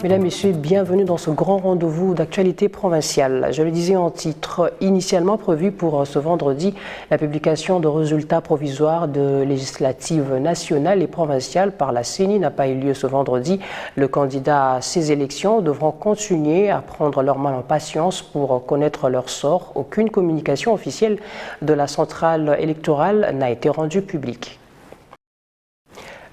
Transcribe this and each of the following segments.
Mesdames, Messieurs, bienvenue dans ce grand rendez-vous d'actualité provinciale. Je le disais en titre, initialement prévu pour ce vendredi, la publication de résultats provisoires de législatives nationales et provinciales par la CENI n'a pas eu lieu ce vendredi. Le candidat à ces élections devront continuer à prendre leur mal en patience pour connaître leur sort. Aucune communication officielle de la centrale électorale n'a été rendue publique.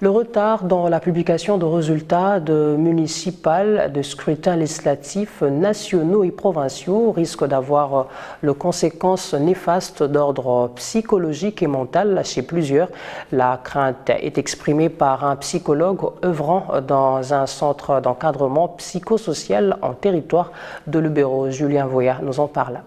Le retard dans la publication de résultats de municipales, de scrutins législatifs nationaux et provinciaux risque d'avoir les conséquences néfastes d'ordre psychologique et mental chez plusieurs. La crainte est exprimée par un psychologue œuvrant dans un centre d'encadrement psychosocial en territoire de Lubero. Julien Voya nous en parle.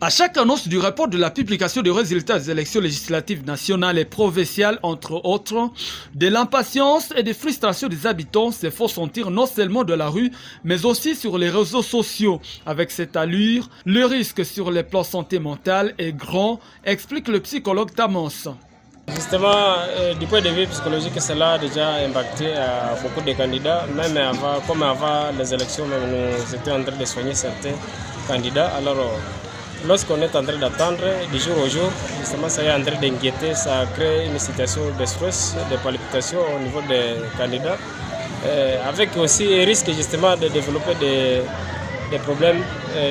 À chaque annonce du rapport de la publication des résultats des élections législatives nationales et provinciales, entre autres, de l'impatience et des frustrations des habitants se font sentir non seulement de la rue, mais aussi sur les réseaux sociaux. Avec cette allure, le risque sur les plans santé mentale est grand, explique le psychologue Tamos. Justement, du point de vue psychologique, cela a déjà impacté beaucoup de candidats. Même avant, comme avant les élections, nous étions en train de soigner certains candidats. Alors, lorsqu'on est en train d'attendre du jour au jour, justement, ça est en train d'inquiéter, ça crée une situation de stress, de palpitations au niveau des candidats, avec aussi un risque justement de développer des problèmes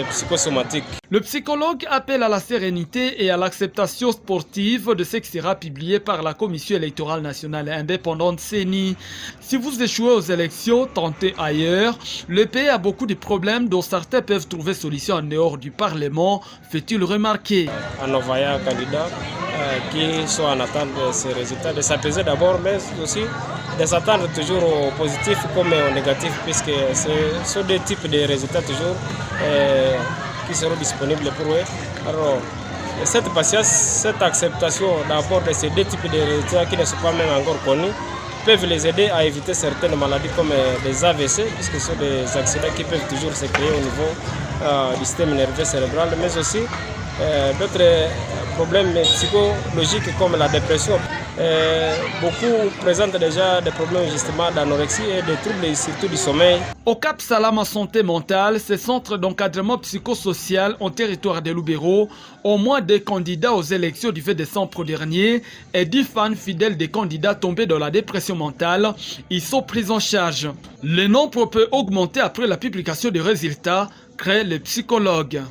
psychosomatiques. Le psychologue appelle à la sérénité et à l'acceptation sportive de ce qui sera publié par la Commission électorale nationale indépendante CENI. Si vous échouez aux élections, tentez ailleurs. Le pays a beaucoup de problèmes dont certains peuvent trouver solution en dehors du Parlement, fait-il remarquer. En envoyant un candidat qui soit en attente de ces résultats, de s'apaiser d'abord, mais aussi de s'attendre toujours au positif comme au négatif, puisque ce sont des types de résultats toujours qui seront disponibles pour eux. Alors, cette patience, cette acceptation d'abord de ces deux types de résultats qui ne sont pas même encore connus, peuvent les aider à éviter certaines maladies comme les AVC, puisque ce sont des accidents qui peuvent toujours se créer au niveau du système nerveux cérébral, mais aussi d'autres problèmes psychologiques comme la dépression. Beaucoup présentent déjà des problèmes justement d'anorexie et des troubles surtout du sommeil. Au Cap Salama Santé Mentale, ce centre d'encadrement psychosocial en territoire de Lubero, au moins des candidats aux élections du 20 décembre dernier et 10 fans fidèles des candidats tombés dans la dépression mentale, ils sont pris en charge. Le nombre peut augmenter après la publication des résultats, crée le psychologue.